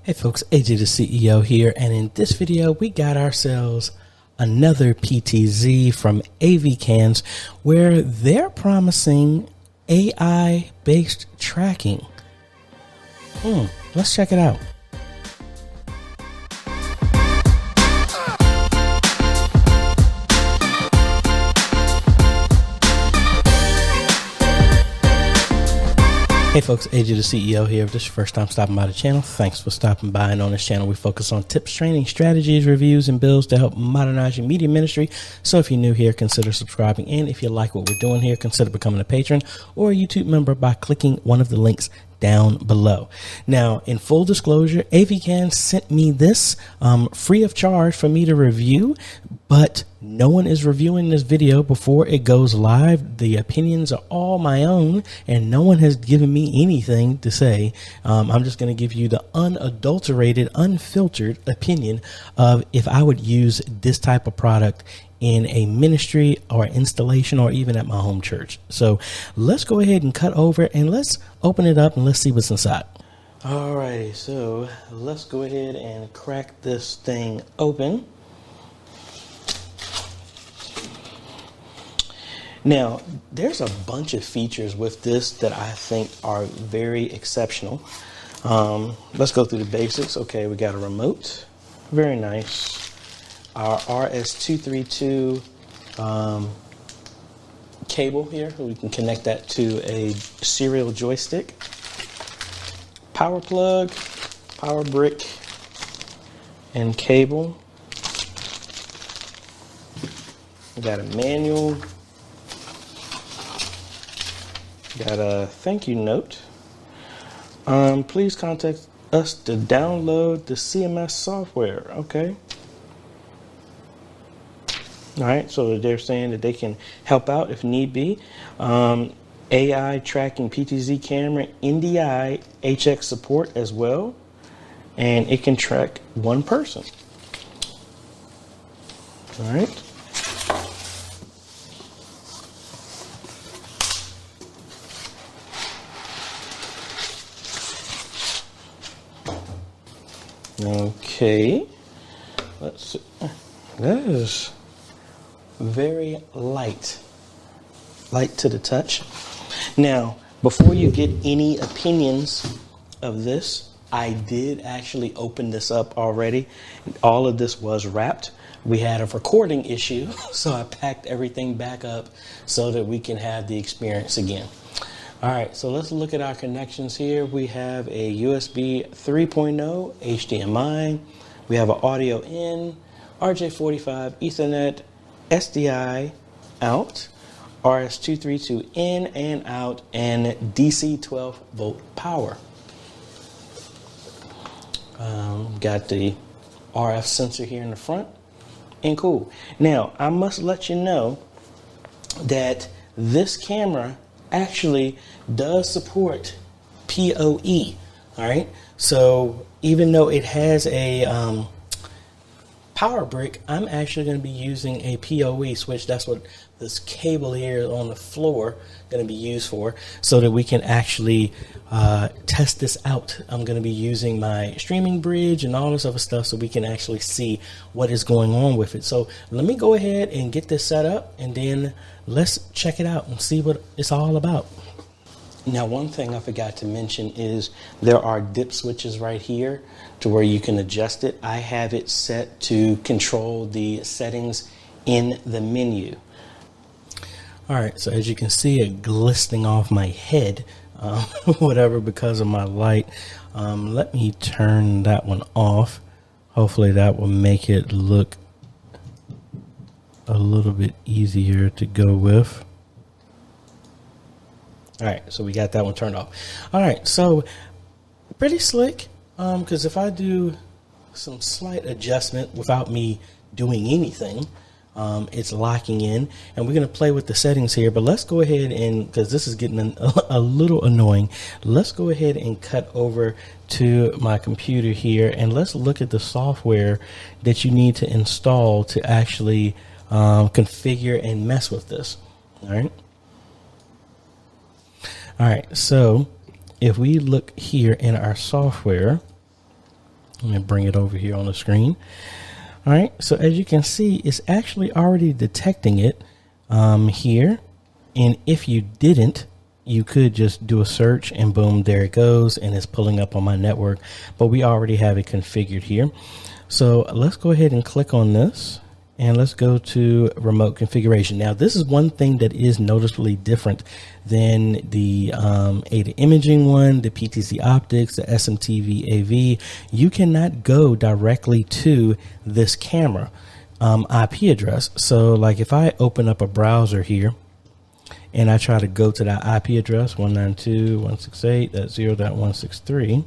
Hey folks, AJ the CEO here, and in this video we got ourselves another PTZ from AVKANS where they're promising AI based tracking. Let's check it out. Hey folks, AJ the CEO here. If this is your first time stopping by the channel, thanks for stopping by. And on this channel, we focus on tips, training, strategies, reviews, and builds to help modernize your media ministry. So if you're new here, consider subscribing. And if you like what we're doing here, consider becoming a patron or a YouTube member by clicking one of the links down below. Now, in full disclosure, AVKANS sent me this free of charge for me to review, but no one is reviewing this video before it goes live. The opinions are all my own, and no one has given me anything to say. I'm just going to give you the unadulterated, unfiltered opinion of if I would use this type of product in a ministry or installation or even at my home church. So let's go ahead and cut over and let's open it up and let's see what's inside. All right, so let's go ahead and crack this thing open. Now, there's a bunch of features with this that I think are very exceptional. Let's go through the basics. Okay, we got a remote. Very nice. Our RS-232 cable here. We can connect that to a serial joystick. Power plug, power brick, and cable. We got a manual. Got a thank you note. Please contact us to download the CMS software. Okay. All right, so they're saying that they can help out if need be. AI Tracking PTZ camera, NDI HX support as well, and it can track one person. All right. Okay, let's see. That is very light to the touch. Now, before you get any opinions of this, I did actually open this up already. All of this was wrapped. We had a recording issue, so I packed everything back up so that we can have the experience again. All right, so let's look at our connections here. We have a USB 3.0 HDMI. We have an audio in, RJ45 Ethernet, SDI out, RS-232 in and out, and DC 12 volt power. Got the RF sensor here in the front, and cool. Now, I must let you know that this camera actually does support PoE. All right, so even though it has a power brick, I'm actually going to be using a PoE switch. That's what this cable here on the floor going to be used for, so that we can actually test this out. I'm going to be using my streaming bridge and all this other stuff so we can actually see what is going on with it. So let me go ahead and get this set up, and then let's check it out and see what it's all about. Now, one thing I forgot to mention is there are dip switches right here to where you can adjust it. I have it set to control the settings in the menu. All right, so as you can see, it glistening off my head, whatever, because of my light. Let me turn that one off. Hopefully that will make it look a little bit easier to go with. All right, so we got that one turned off. All right, so pretty slick, because if I do some slight adjustment without me doing anything, it's locking in, and we're going to play with the settings here. But let's go ahead and, because this is getting a little annoying, let's go ahead and cut over to my computer here, and let's look at the software that you need to install to actually configure and mess with this. All right. All right, so if we look here in our software, Let me bring it over here on the screen. All right, so as you can see, it's actually already detecting it here. And if you didn't, you could just do a search and boom, there it goes. And it's pulling up on my network, but we already have it configured here. So let's go ahead and click on this and let's go to remote configuration. Now, this is one thing that is noticeably different than the ADA imaging one, the PTZ optics, the SMTV AV. You cannot go directly to this camera IP address. So like if I open up a browser here and I try to go to that IP address 192.168.0.163,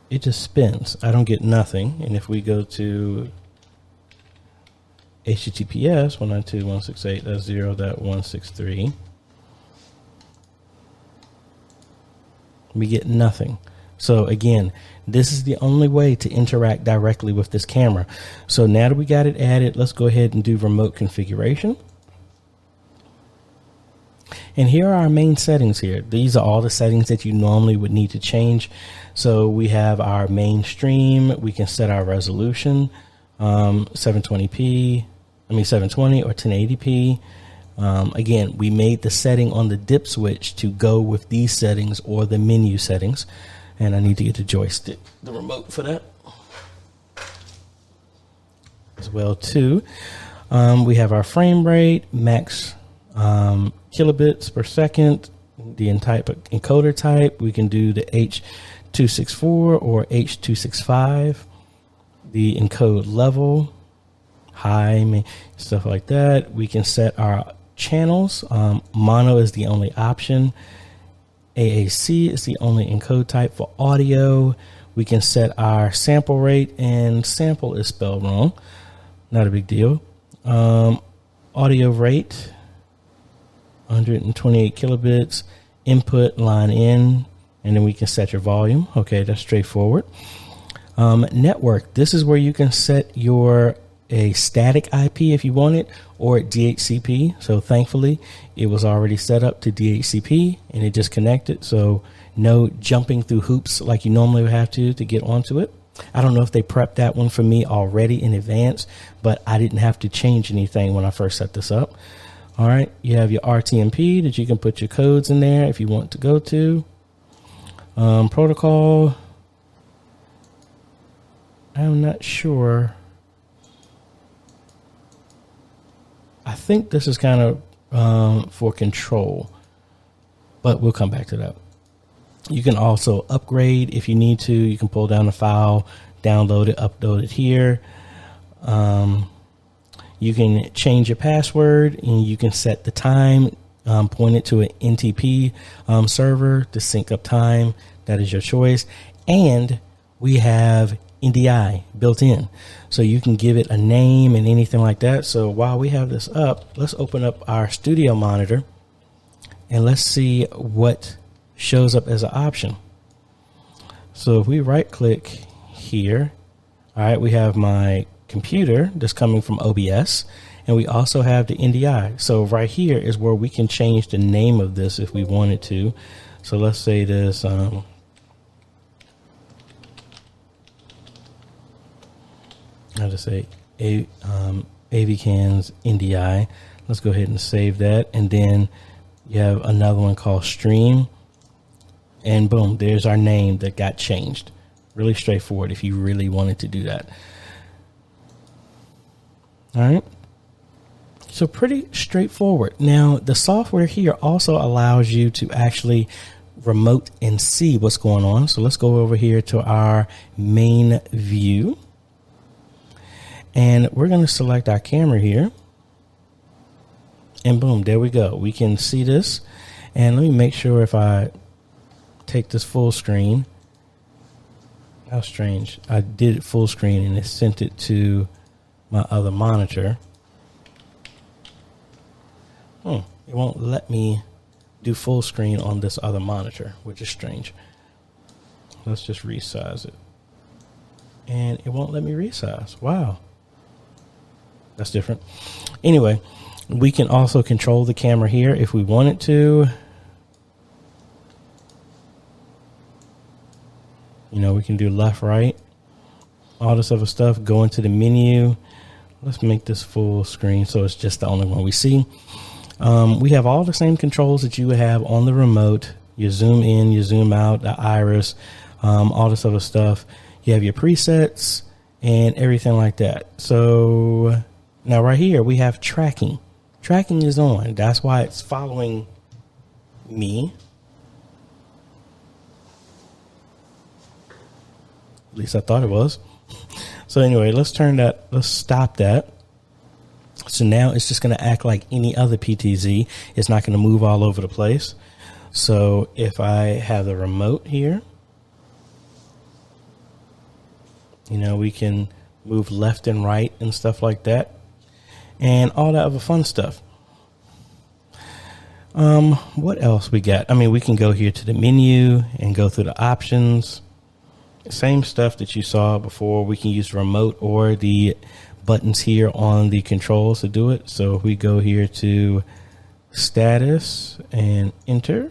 it just spins. I don't get nothing. And if we go to HTTPS 192.168.0.163, we get nothing. So again, this is the only way to interact directly with this camera. So now that we got it added, let's go ahead and do remote configuration. And here are our main settings here. These are all the settings that you normally would need to change. So we have our main stream. We can set our resolution, 720p, 720 or 1080p. Again, we made the setting on the dip switch to go with these settings or the menu settings. And I need to get the joystick, the remote for that as well too. We have our frame rate, max kilobits per second, the encoder type. We can do the H.264 or H.265, the encode level, high, stuff like that. We can set our channels. Mono is the only option. AAC is the only encode type for audio. We can set our sample rate, and sample is spelled wrong. Not a big deal. Audio rate, 128 kilobits. Input line in, and then we can set your volume. Okay, that's straightforward. Network. This is where you can set a static IP if you want it, or DHCP. So thankfully it was already set up to DHCP and it just connected. So no jumping through hoops like you normally would have to get onto it. I don't know if they prepped that one for me already in advance, but I didn't have to change anything when I first set this up. All right. You have your RTMP that you can put your codes in there if you want to go to. Protocol. I'm not sure. I think this is kind of for control, but we'll come back to that. You can also upgrade if you need to. You can pull down the file, download it, upload it here. You can change your password, and you can set the time, point it to an NTP server to sync up time. That is your choice. And we have NDI built in, so you can give it a name and anything like that. So while we have this up, let's open up our studio monitor and let's see what shows up as an option. So if we right click here, all right, we have my computer that's coming from OBS, and we also have the NDI. So right here is where we can change the name of this if we wanted to. So let's say this I'll just say AVKANS NDI. Let's go ahead and save that. And then you have another one called Stream. And boom, there's our name that got changed. Really straightforward if you really wanted to do that. All right. So pretty straightforward. Now, the software here also allows you to actually remote and see what's going on. So let's go over here to our main view. And we're going to select our camera here. And boom, there we go. We can see this. And let me make sure if I take this full screen. How strange. I did it full screen and it sent it to my other monitor. It won't let me do full screen on this other monitor, which is strange. Let's just resize it. And it won't let me resize. Wow. That's different. Anyway, we can also control the camera here if we wanted to. You know, we can do left, right, all this other stuff. Go into the menu. Let's make this full screen so it's just the only one we see. We have all the same controls that you would have on the remote. You zoom in, you zoom out, the iris, all this other stuff. You have your presets and everything like that. So now right here we have tracking. Tracking is on. That's why it's following me. At least I thought it was. So anyway, let's stop that. So now it's just going to act like any other PTZ. It's not going to move all over the place. So if I have the remote here, you know, we can move left and right and stuff like that, and all that other fun stuff. What else we got? I mean, we can go here to the menu and go through the options. Same stuff that you saw before. We can use the remote or the buttons here on the controls to do it. So if we go here to status and enter,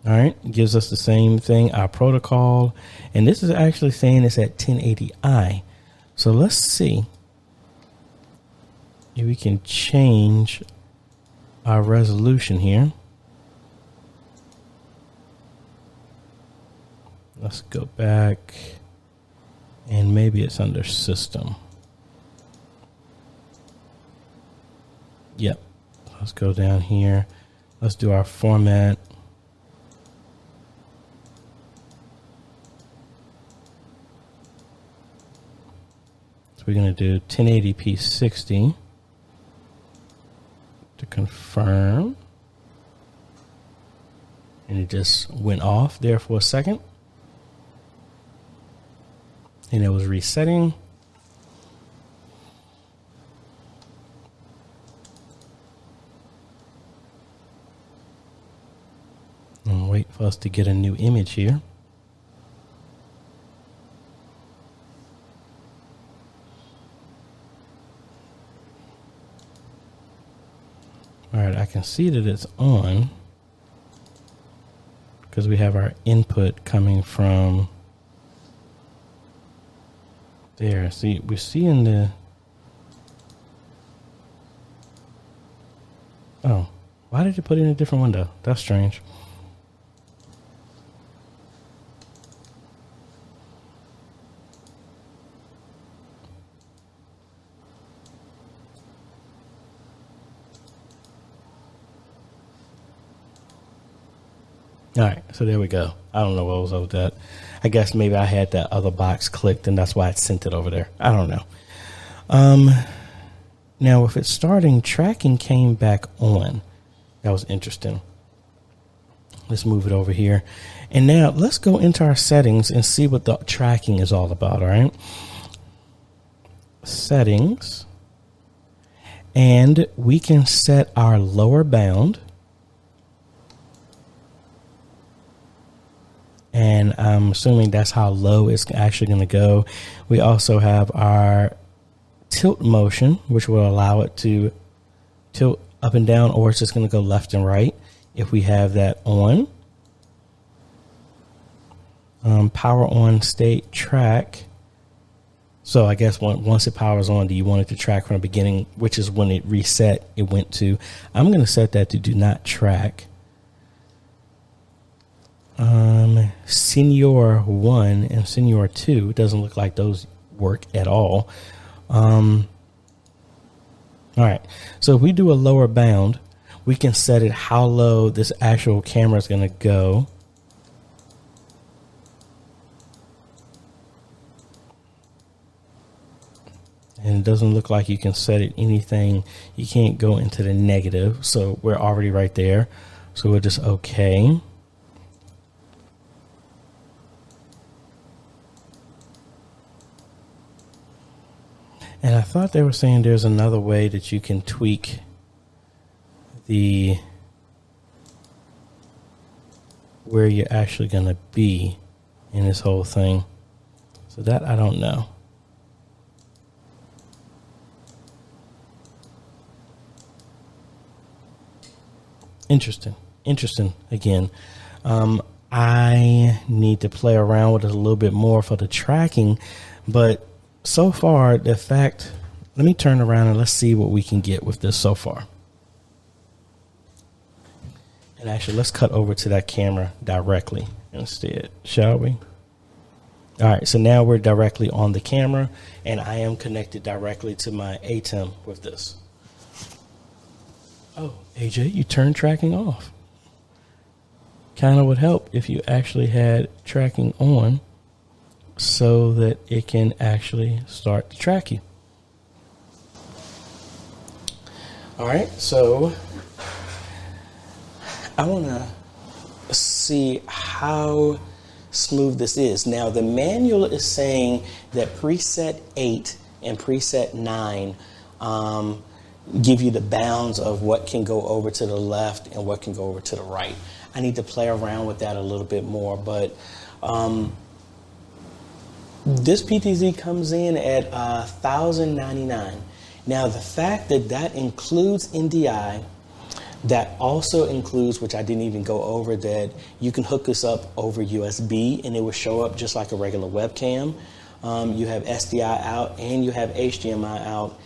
all right, it gives us the same thing, our protocol. And this is actually saying it's at 1080i. So let's see if we can change our resolution here. Let's go back, and maybe it's under system. Yep. Let's go down here. Let's do our format. So we're going to do 1080p 60 to confirm. And it just went off there for a second. And it was resetting. And wait for us to get a new image here. All right, I can see that it's on because we have our input coming from there. See, we're seeing the... Oh, why did you put it in a different window? That's strange. All right, so there we go. I don't know what was over that. I guess maybe I had that other box clicked and that's why it sent it over there. I don't know. Now, if it's starting, tracking came back on. That was interesting. Let's move it over here. And now let's go into our settings and see what the tracking is all about, all right? Settings. And we can set our lower bound. And I'm assuming that's how low it's actually going to go. We also have our tilt motion, which will allow it to tilt up and down, or it's just going to go left and right if we have that on. Power on state track. So I guess once it powers on, do you want it to track from the beginning, which is when it reset, it went to. I'm going to set that to do not track. Senior 1 and Senior 2, it doesn't look like those work at all. All right, so if we do a lower bound, we can set it how low this actual camera is going to go. And it doesn't look like you can set it anything. You can't go into the negative, so we're already right there. So we're just okay. And I thought they were saying there's another way that you can tweak where you're actually going to be in this whole thing. So that I don't know. Interesting again. I need to play around with it a little bit more for the tracking. But so far, let me turn around and let's see what we can get with this so far. And actually, let's cut over to that camera directly instead, shall we? All right, so now we're directly on the camera, and I am connected directly to my ATEM with this. Oh, AJ, you turned tracking off. Kind of would help if you actually had tracking on so that it can actually start to track you. All right, so I want to see how smooth this is. Now, the manual is saying that preset 8 and preset 9 give you the bounds of what can go over to the left and what can go over to the right. I need to play around with that a little bit more, but this PTZ comes in at $1,099. Now, the fact that that includes NDI, that also includes, which I didn't even go over, that you can hook this up over USB and it will show up just like a regular webcam. You have SDI out and you have HDMI out.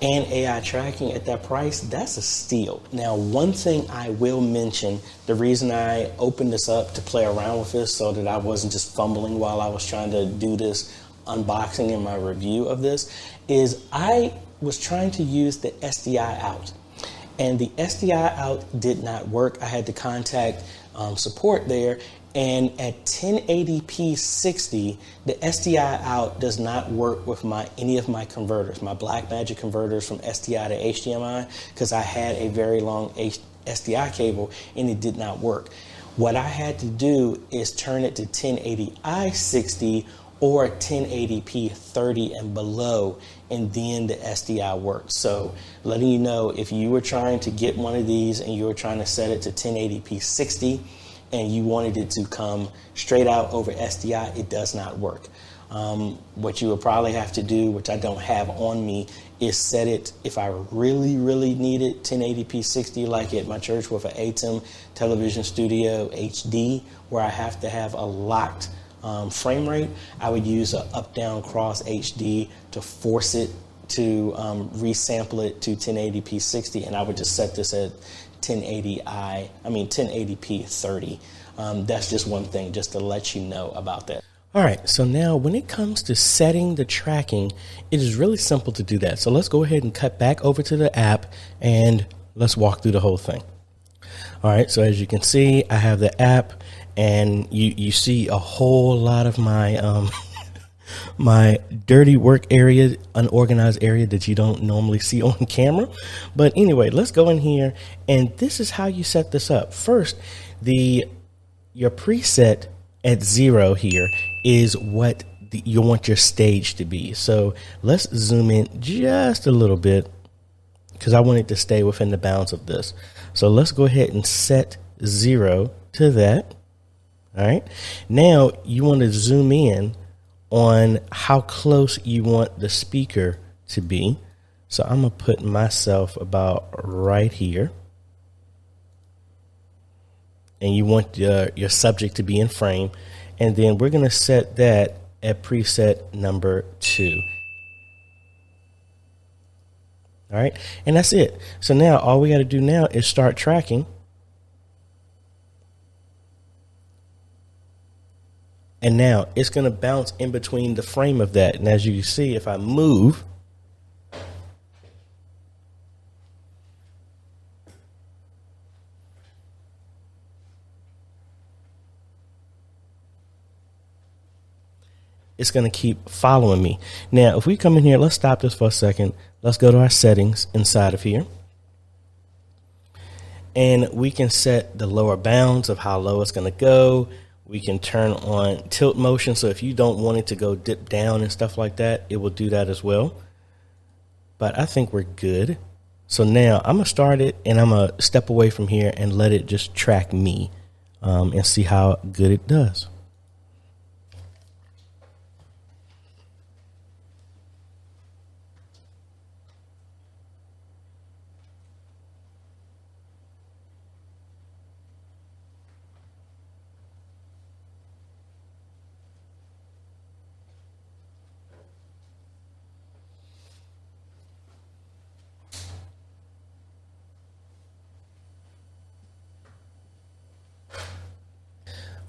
And AI tracking at that price, that's a steal. Now, one thing I will mention, the reason I opened this up to play around with this so that I wasn't just fumbling while I was trying to do this unboxing and my review of this, is I was trying to use the SDI out. And the SDI out did not work. I had to contact support there. And at 1080p 60, the SDI out does not work with any of my converters, my Blackmagic converters from SDI to HDMI, because I had a very long SDI cable and it did not work. What I had to do is turn it to 1080i 60 or 1080p 30 and below, and then the SDI worked. So letting you know, if you were trying to get one of these and you were trying to set it to 1080p 60, and you wanted it to come straight out over SDI, it does not work. What you would probably have to do, which I don't have on me, is set it, if I really, really need it, 1080p 60, like at my church with an ATEM television studio HD, where I have to have a locked frame rate. I would use an up-down cross HD to force it to resample it to 1080p 60, and I would just set this at 1080p 30. That's just one thing, just to let you know about that. All right, so now when it comes to setting the tracking, it is really simple to do that. So let's go ahead and cut back over to the app and let's walk through the whole thing. All right, so as you can see, I have the app, and you see a whole lot of my my dirty work area, unorganized area that you don't normally see on camera. But anyway, let's go in here, and this is how you set this up. First, your preset at 0 here is what you want your stage to be. So let's zoom in just a little bit because I want it to stay within the bounds of this. So let's go ahead and set 0 to that. All right. Now you want to zoom in on how close you want the speaker to be. So I'm going to put myself about right here. And you want your subject to be in frame. And then we're going to set that at preset number 2. All right. And that's it. So now all we got to do now is start tracking. And now it's going to bounce in between the frame of that. And as you can see, if I move, it's going to keep following me. Now, if we come in here, let's stop this for a second. Let's go to our settings inside of here. And we can set the lower bounds of how low it's going to go. We can turn on tilt motion. So if you don't want it to go dip down and stuff like that, it will do that as well. But I think we're good. So now I'm going to start it, and I'm going to step away from here and let it just track me and see how good it does.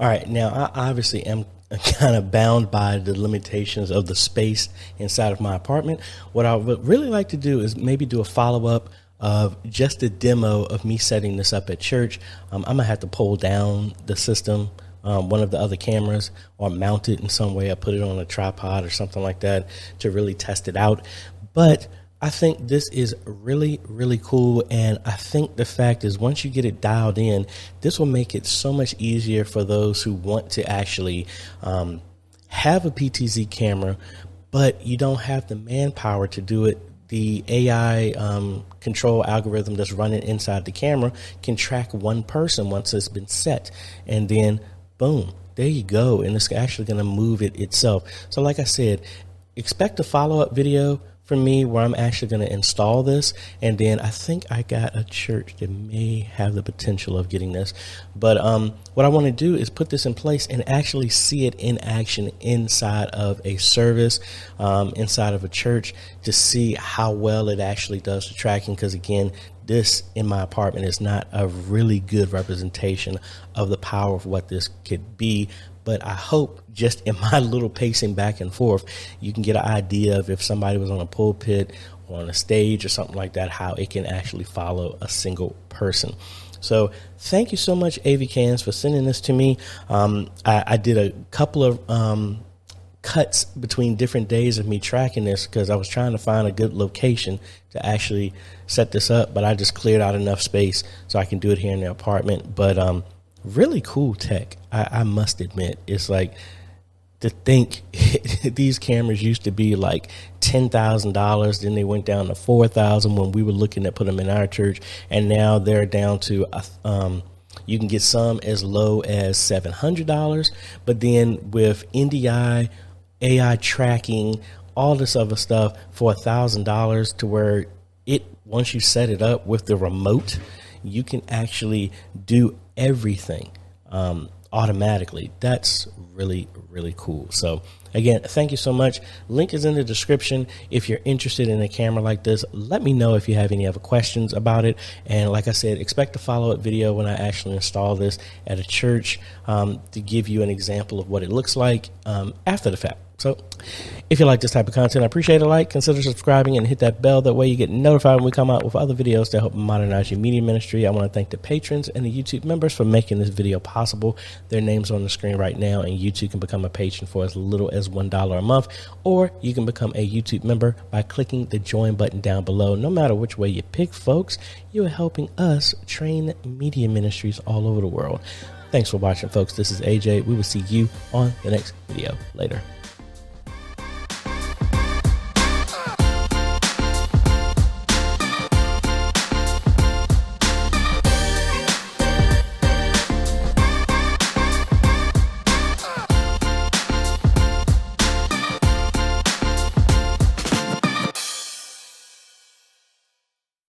All right, now I obviously am kind of bound by the limitations of the space inside of my apartment. What I would really like to do is maybe do a follow-up of just a demo of me setting this up at church. I'm gonna have to pull down the system, one of the other cameras, or mount it in some way. I put it on a tripod or something like that to really test it out. But I think this is really, really cool. And I think the fact is, once you get it dialed in, this will make it so much easier for those who want to actually have a PTZ camera, but you don't have the manpower to do it. The AI control algorithm that's running inside the camera can track one person once it's been set. And then, boom, there you go. And it's actually going to move it itself. So like I said, expect a follow-up video from me where I'm actually going to install this. And then I think I got a church that may have the potential of getting this. But what I want to do is put this in place and actually see it in action inside of a service, inside of a church, to see how well it actually does the tracking. Because again, this in my apartment is not a really good representation of the power of what this could be. But I hope just in my little pacing back and forth, you can get an idea of if somebody was on a pulpit or on a stage or something like that, how it can actually follow a single person. So thank you so much, AVKANS, for sending this to me. I did a couple of cuts between different days of me tracking this because I was trying to find a good location to actually set this up, but I just cleared out enough space so I can do it here in the apartment. But really cool tech. I must admit, it's like, to think these cameras used to be like $10,000, then they went down to $4,000 when we were looking at put them in our church, and now they're down to you can get some as low as $700, but then with NDI, AI tracking, all this other stuff for $1,000, to where it, once you set it up with the remote, you can actually do everything automatically. That's really, really cool. So again, thank you so much. Link is in the description. If you're interested in a camera like this, let me know if you have any other questions about it. And like I said, expect a follow-up video when I actually install this at a church, to give you an example of what it looks like after the fact. So if you like this type of content, I appreciate a like, consider subscribing, and hit that bell. That way you get notified when we come out with other videos to help modernize your media ministry. I want to thank the patrons and the YouTube members for making this video possible. Their names on the screen right now, and you too can become a patron for as little as $1 a month, or you can become a YouTube member by clicking the join button down below. No matter which way you pick, folks, you are helping us train media ministries all over the world. Thanks for watching, folks. This is AJ. We will see you on the next video. Later.